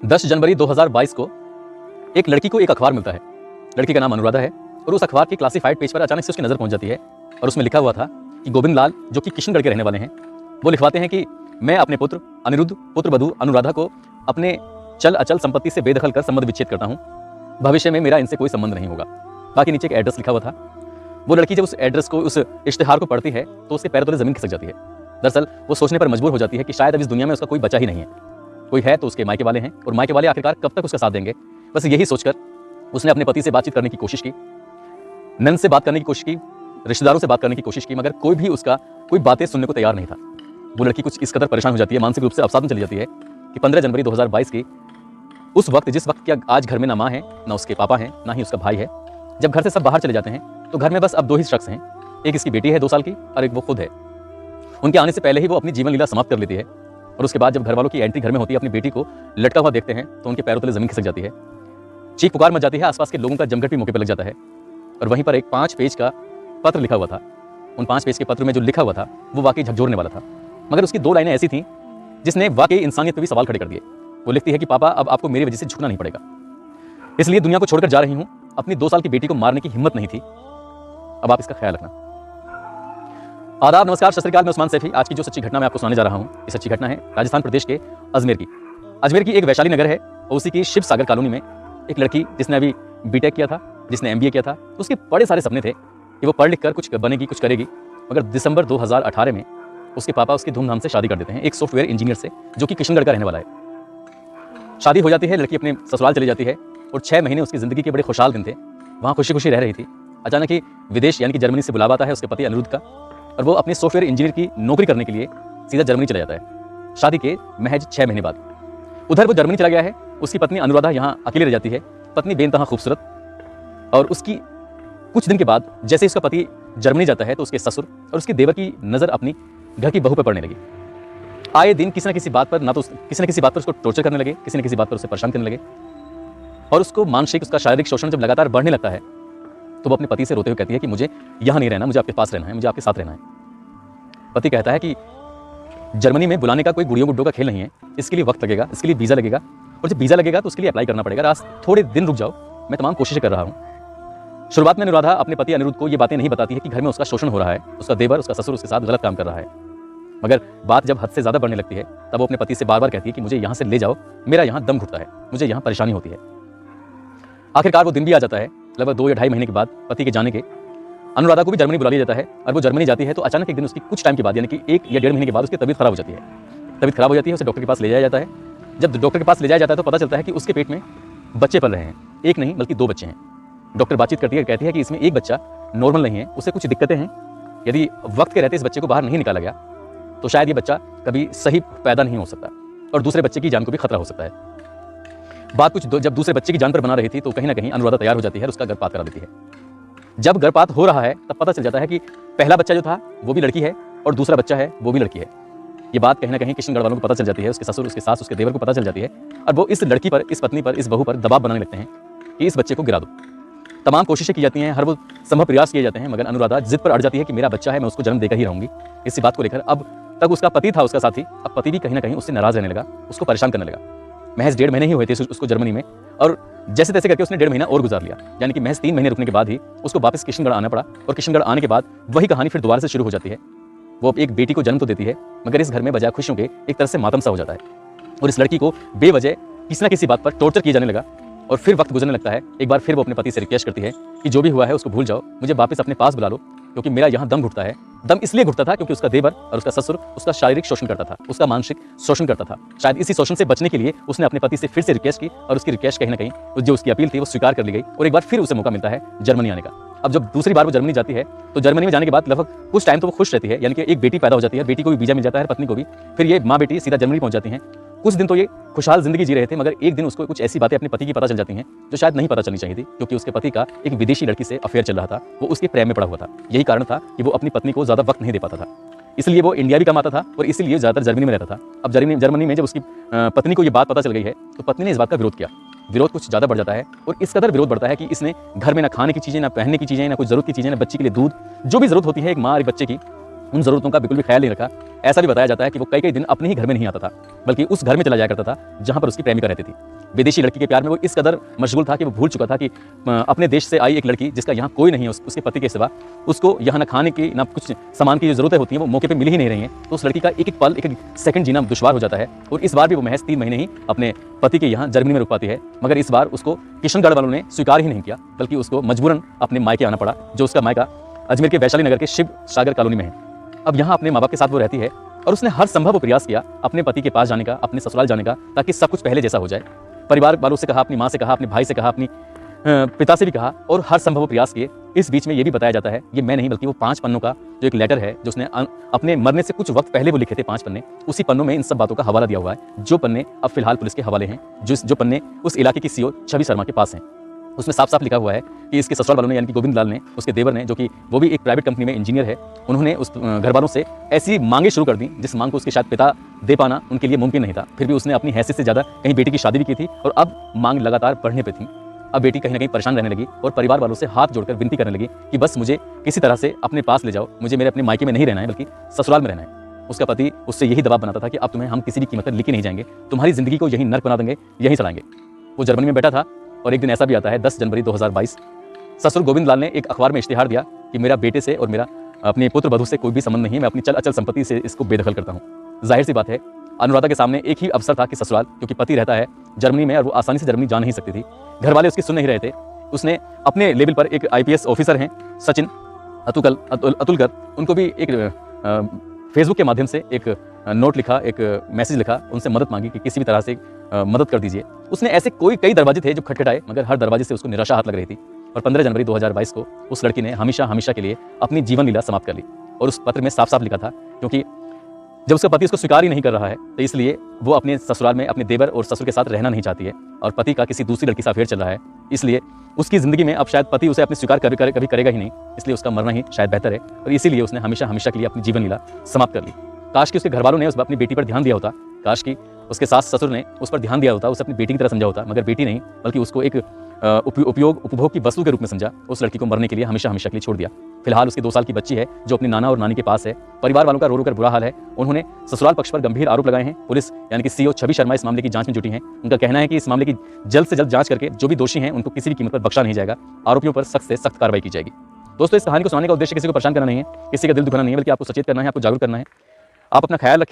10 जनवरी 2022 को एक लड़की को एक अखबार मिलता है। लड़की का नाम अनुराधा है और उस अखबार के क्लासिफाइड पेज पर अचानक से उसकी नज़र पहुंच जाती है और उसमें लिखा हुआ था कि गोविंद लाल, जो कि किशनगढ़ के रहने वाले हैं, वो लिखवाते हैं कि मैं अपने पुत्र अनिरुद्ध पुत्र वधू अनुराधा को अपने चल अचल संपत्ति से बेदखल कर संबंध विच्छेद करता हूँ। भविष्य में मेरा इनसे कोई संबंध नहीं होगा। बाकी नीचे एक एड्रेस लिखा हुआ था। वो लड़की जब उस एड्रेस को, उस इश्तिहार को पढ़ती है तो उसके पैरों तले जमीन खिसक जाती है। दरअसल वो सोचने पर मजबूर हो जाती है कि शायद अब इस दुनिया में उसका कोई बचा ही नहीं है। कोई है तो उसके मायके वाले हैं, और मायके वाले आखिरकार कब तक उसका साथ देंगे। बस यही सोचकर उसने अपने पति से बातचीत करने की कोशिश की, नंद से बात करने की कोशिश की, रिश्तेदारों से बात करने की कोशिश की, मगर कोई भी उसका कोई बातें सुनने को तैयार नहीं था। वो लड़की कुछ इस कदर परेशान हो जाती है, मानसिक रूप से अवसाद में चली जाती है कि 15 जनवरी 2022 की उस वक्त, जिस वक्त कि आज घर में ना माँ है, ना उसके पापा हैं, ना ही उसका भाई है, जब घर से सब बाहर चले जाते हैं तो घर में बस अब 2 ही शख्स हैं। एक इसकी बेटी है 2 साल की और एक वो खुद है। उनके आने से पहले ही वो अपनी जीवन लीला समाप्त कर लेती है और उसके बाद जब घर वालों की एंट्री घर में होती है, अपनी बेटी को लटका हुआ देखते हैं तो उनके पैरों तले जमीन खिसक जाती है। चीख पुकार मच जाती है, आसपास के लोगों का जमघट भी मौके पर लग जाता है। और वहीं पर एक 5 पेज का पत्र लिखा हुआ था। उन 5 पेज के पत्र में जो लिखा हुआ था वो वाकई झकझोरने वाला था, मगर उसकी 2 लाइनें ऐसी थीं जिसने वाकई इंसानियत पर भी सवाल खड़े कर दिए। वो लिखती है कि पापा, अब आपको मेरी वजह से झुकना नहीं पड़ेगा, इसलिए दुनिया को छोड़कर जा रही हूं। अपनी 2 साल की बेटी को मारने की हिम्मत नहीं थी, अब आप इसका ख्याल रखना। आदाब, नमस्कार, सत श्री अकाल। मैं उस्मान सैफी। आज की जो सच्ची घटना मैं आपको सुनाने जा रहा हूं, ये सच्ची घटना है राजस्थान प्रदेश के अजमेर की। अजमेर की एक वैशाली नगर है और उसी की शिव सागर कॉलोनी में एक लड़की, जिसने अभी बीटेक किया था, जिसने एमबीए किया था, तो उसके बड़े सारे सपने थे कि वो पढ़ लिख कर कुछ बनेगी, कुछ करेगी। मगर दिसंबर 2018 में उसके पापा उसकी धूमधाम से शादी कर देते हैं एक सॉफ्टवेयर इंजीनियर से, जो कि किशनगढ़ का रहने वाला है। शादी हो जाती है, लड़की अपने ससुराल चली जाती है और 6 महीने उसकी ज़िंदगी के बड़े खुशहाल दिन थे। वहाँ खुशी खुशी रह रही थी। अचानक ही विदेश यानी कि जर्मनी से बुलावा आता है उसके पति अनिरुद्ध का, और वो अपने सॉफ्टवेयर इंजीनियर की नौकरी करने के लिए सीधा जर्मनी चला जाता है, शादी के महज 6 महीने बाद। उधर वो जर्मनी चला गया है, उसकी पत्नी अनुराधा यहाँ अकेली रह जाती है। पत्नी बेनतहा खूबसूरत, और उसकी कुछ दिन के बाद जैसे उसका पति जर्मनी जाता है तो उसके ससुर और उसके देवर की नज़र अपनी घर की बहू पर पड़ने लगी। आए दिन किसी न किसी बात पर, ना तो किसी न किसी बात पर उसको टॉर्चर करने लगे, किसी न किसी बात पर उसे परेशान करने लगे, और उसको मानसिक, उसका शारीरिक शोषण जब लगातार बढ़ने लगता है तो वो अपने पति से रोते हुए कहती है कि मुझे यहाँ नहीं रहना, मुझे आपके पास रहना है, मुझे आपके साथ रहना है। पति कहता है कि जर्मनी में बुलाने का कोई गुड़ियों गुड्डों का खेल नहीं है, इसके लिए वक्त लगेगा, इसके लिए वीज़ा लगेगा, और जब वीज़ा लगेगा तो उसके लिए अप्लाई करना पड़ेगा। रात थोड़े दिन रुक जाओ, मैं तमाम कोशिशें कर रहा हूँ। शुरुआत में अनुराधा अपने पति अनिरुद्ध को ये बातें नहीं बताती है कि घर में उसका शोषण हो रहा है, उसका देवर, उसका ससुर उसके साथ गलत काम कर रहा है। मगर बात जब हद से ज़्यादा बढ़ने लगती है तब वो अपने पति से बार बार कहती है कि मुझे यहाँ से ले जाओ, मेरा यहाँ दम घुटता है, मुझे यहाँ परेशानी होती है। आखिरकार वो दिन भी आ जाता है, लगभग 2 या ढाई महीने के बाद पति के जाने के। अनुराधा को भी जर्मनी बुला लिया जाता है और वो जर्मनी जाती है तो अचानक एक दिन उसकी कुछ टाइम के बाद, यानी कि 1 या 1.5 महीने के बाद उसकी तबीयत खराब हो जाती है। तबीयत खराब हो जाती है, उसे डॉक्टर के पास ले जाया जाता है। जब डॉक्टर के पास ले जाया जाता है तो पता चलता है कि उसके पेट में बच्चे पल रहे हैं। एक नहीं बल्कि 2 बच्चे हैं। डॉक्टर बातचीत करती है, कहती है कि इसमें एक बच्चा नॉर्मल नहीं है, उसे कुछ दिक्कतें हैं। यदि वक्त के रहते इस बच्चे को बाहर नहीं निकाला गया तो शायद ये बच्चा कभी सही पैदा नहीं हो सकता और दूसरे बच्चे की जान को भी खतरा हो सकता है। बात कुछ जब दूसरे बच्चे की जान पर बना रही थी तो कहीं ना कहीं अनुराधा तैयार हो जाती है और उसका गर्भपात करा देती है। जब गर्भपात हो रहा है तब पता चल जाता है कि पहला बच्चा जो था वो भी लड़की है और दूसरा बच्चा है वो भी लड़की है। ये बात कहीं ना कहीं किशनगढ़ वालों को पता चल जाती है, उसके ससुर, उसके सास, उसके देवर को पता चल जाती है, और वो इस लड़की पर, इस पत्नी पर, इस बहू पर दबाव बनाने लगते हैं कि इस बच्चे को गिरा दो। तमाम कोशिशें की जाती हैं, हर वो संभव प्रयास किए जाते हैं, मगर अनुराधा जिद पर अड़ जाती है कि मेरा बच्चा है, मैं उसको जन्म देकर ही रहूंगी। इसी बात को लेकर अब तक उसका पति था, उसका साथी, अब पति भी कहीं ना कहीं उससे नाराज रहने लगा, उसको परेशान करने लगा। महज 1.5 महीने ही हुए थे उसको जर्मनी में, और जैसे तैसे करके उसने 1.5 महीना और गुजार लिया, यानी कि महज 3 महीने रुकने के बाद ही उसको वापस किशनगढ़ आना पड़ा। और किशनगढ़ आने के बाद वही कहानी फिर दोबारा से शुरू हो जाती है। वो एक बेटी को जन्म तो देती है, मगर इस घर में बजाय खुशियों के एक तरह से मातम सा हो जाता है, और इस लड़की को बेवजह किसी न किसी बात पर टॉर्चर किया जाने लगा। और फिर वक्त गुजरने लगता है, एक बार फिर वो अपने पति से रिक्वेस्ट करती है कि जो भी हुआ है उसको भूल जाओ, मुझे वापस अपने पास बुला लो, क्योंकि मेरा यहाँ दम घुटता है। दम इसलिए घुटता था क्योंकि उसका देवर और उसका ससुर उसका शारीरिक शोषण करता था, उसका मानसिक शोषण करता था। शायद इसी शोषण से बचने के लिए उसने अपने पति से फिर से रिक्वेस्ट की, और उसकी रिक्वेस्ट कहीं ना कहीं जो उसकी अपील थी वो स्वीकार कर ली गई, और एक बार फिर उसे मौका मिलता है जर्मनी आने का। अब जब दूसरी बार वो जर्मनी जाती है तो जर्मनी में जाने के बाद लगभग कुछ टाइम तो वो खुश रहती है, यानी कि एक बेटी पैदा हो जाती है, बेटी को भी वीजा मिल जाता है, पत्नी को भी। फिर ये माँ बेटी सीधा जर्मनी पहुंच जाती हैं। कुछ दिन तो ये खुशहाल जिंदगी जी रहे थे, मगर एक दिन उसको कुछ ऐसी बातें अपने पति की पता चल जाती हैं जो शायद नहीं पता चलनी चाहिए थी, क्योंकि उसके पति का एक विदेशी लड़की से अफेयर चल रहा था, वो उसके प्रेम में पड़ा हुआ था। यही कारण था कि वो अपनी पत्नी को ज़्यादा वक्त नहीं दे पाता था, इसलिए वो इंडिया भी कमाता था और इसीलिए ज़्यादातर जर्मनी में रहता था। अब जर्मनी में जब उसकी पत्नी को ये बात पता चल गई है तो पत्नी ने इस बात का विरोध किया। विरोध कुछ ज़्यादा बढ़ जाता है, और इस कदर विरोध बढ़ता है कि इसने घर में ना खाने की चीज़ें, ना पहनने की चीज़ें, ना कोई ज़रूरत की चीज़ें, ना बच्ची के लिए दूध, जो भी ज़रूरत होती है एक माँ और एक बच्चे की, उन ज़रूरतों का बिल्कुल भी ख्याल नहीं रखा। ऐसा भी बताया जाता है कि वो कई कई दिन अपने ही घर में नहीं आता था, बल्कि उस घर में चला जाया करता था जहाँ पर उसकी प्रेमिका रहती थी। विदेशी लड़की के प्यार में वो इस कदर मशगूल था कि वो भूल चुका था कि अपने देश से आई एक लड़की जिसका यहाँ कोई नहीं है उसके पति के सिवा, उसको यहाँ ना खाने की ना कुछ सामान की जो ज़रूरतें होती हैं वो मौके पर मिल ही नहीं रही हैं। तो उस लड़की का एक एक पल, एक एक सेकंड जीना दुश्वार हो जाता है। और इस बार भी वो महज 3 महीने ही अपने पति के यहाँ जर्मनी में रुक पाती है, मगर इस बार उसको किशनगढ़ वालों ने स्वीकार ही नहीं किया, बल्कि उसको मजबूरन अपने मायके आना पड़ा, जो उसका मायका अजमेर के वैशाली नगर के शिव सागर कॉलोनी में है। अब यहाँ अपने माँ बाप के साथ वो रहती है और उसने हर संभव प्रयास किया अपने पति के पास जाने का, अपने ससुराल जाने का, ताकि सब कुछ पहले जैसा हो जाए। परिवार वालों से कहा, अपनी माँ से कहा, अपने भाई से कहा, अपनी पिता से भी कहा और हर संभव प्रयास किए। इस बीच में ये भी बताया जाता है, ये मैं नहीं बल्कि वो 5 पन्नों का जो एक लेटर है जो उसने अपने मरने से कुछ वक्त पहले वो लिखे थे, 5 पन्ने, उसी पन्नों में इन सब बातों का हवाला दिया हुआ है, जो पन्ने अब फिलहाल पुलिस के हवाले हैं, जो पन्ने उस इलाके की सीओ छवि शर्मा के पास हैं। उसमें साफ साफ लिखा हुआ है कि इसके ससुराल वालों ने, यानी कि गोविंद लाल ने, उसके देवर ने, जो कि वो भी एक प्राइवेट कंपनी में इंजीनियर है, उन्होंने उस घर वालों से ऐसी मांगे शुरू कर दी जिस मांग को उसके शायद पिता दे पाना उनके लिए मुमकिन नहीं था। फिर भी उसने अपनी हैसियत से ज़्यादा कहीं बेटी की शादी भी की थी और अब मांग लगातार बढ़ने पर थी। अब बेटी कहीं ना कहीं परेशान रहने लगी और परिवार वालों से हाथ जोड़कर विनती करने लगी कि बस मुझे किसी तरह से अपने पास ले जाओ, मुझे मेरे अपने मायके में नहीं रहना है बल्कि ससुराल में रहना है। उसका पति उससे यही दबाव बनाता था कि अब तुम्हें हम किसी भी कीमत पर लेके नहीं जाएंगे, तुम्हारी जिंदगी को यही नर्क बना देंगे, यही चलाएंगे। वो जर्मनी में बैठा था और एक दिन ऐसा भी आता है 10 जनवरी 2022, ससुर गोविंद लाल ने एक अखबार में इश्तिहार दिया कि मेरा बेटे से और मेरा अपने पुत्र वधू से कोई भी संबंध नहीं है, मैं अपनी चल अचल संपत्ति से इसको बेदखल करता हूँ। जाहिर सी बात है, अनुराधा के सामने एक ही अवसर था कि ससुराल, क्योंकि पति रहता है जर्मनी में और वो आसानी से जर्मनी जा नहीं सकती थी, घर वाले उसकी सुन नहीं रहे थे। उसने अपने लेवल पर एक IPS ऑफिसर हैं सचिन अतुलकर, उनको भी एक फेसबुक के माध्यम से एक नोट लिखा, एक मैसेज लिखा, उनसे मदद मांगी कि किसी भी तरह से मदद कर दीजिए। उसने ऐसे कई दरवाजे थे जो खटखटाए, मगर हर दरवाजे से उसको निराशा हाथ लग रही थी। और 15 जनवरी 2022 को उस लड़की ने हमेशा के लिए अपनी जीवन लीला समाप्त कर ली। और उस पत्र में साफ साफ लिखा था, क्योंकि जब उसका पति उसको स्वीकार ही नहीं कर रहा है तो इसलिए वो अपने ससुराल में अपने देवर और ससुर के साथ रहना नहीं चाहती है, और पति का किसी दूसरी लड़की से अफेयर चल रहा है, इसलिए उसकी ज़िंदगी में अब शायद पति उसे अपनी स्वीकार कभी करेगा ही नहीं, इसलिए उसका मरना ही शायद बेहतर है। और इसीलिए उसने हमेशा के लिए अपनी जीवन लीला समाप्त कर ली। काश कि उसके घर वालों ने अपनी बेटी पर ध्यान दिया होता, काश कि उसके सास ससुर ने उस पर ध्यान दिया होता, उसे अपनी बेटी की तरह समझा होता, मगर बेटी नहीं बल्कि उसको एक उपभोग की वस्तु के रूप में समझा। उस लड़की को मरने के लिए हमेशा के लिए छोड़ दिया। फिलहाल उसकी 2 साल की बच्ची है जो अपने नाना और नानी के पास है। परिवार वालों का रो कर बुरा हाल है। उन्होंने ससुराल पक्ष पर गंभीर आरोप लगाए हैं। पुलिस यानी कि सीओ छवि शर्मा इस मामले की जांच में जुटी हैं। उनका कहना है कि इस मामले की जल्द से जल्द जांच करके जो भी दोषी हैं उनको किसी भी कीमत पर बख्शा नहीं जाएगा, आरोपियों पर सख्त से सख्त कार्रवाई की जाएगी। दोस्तों, इस कहानी को सुनाने का उद्देश्य किसी को परेशान करना नहीं है, किसी का दिल दुखाना नहीं है, बल्कि आपको सचेत करना है, आपको जागरूक करना है। आप अपना ख्याल रखें।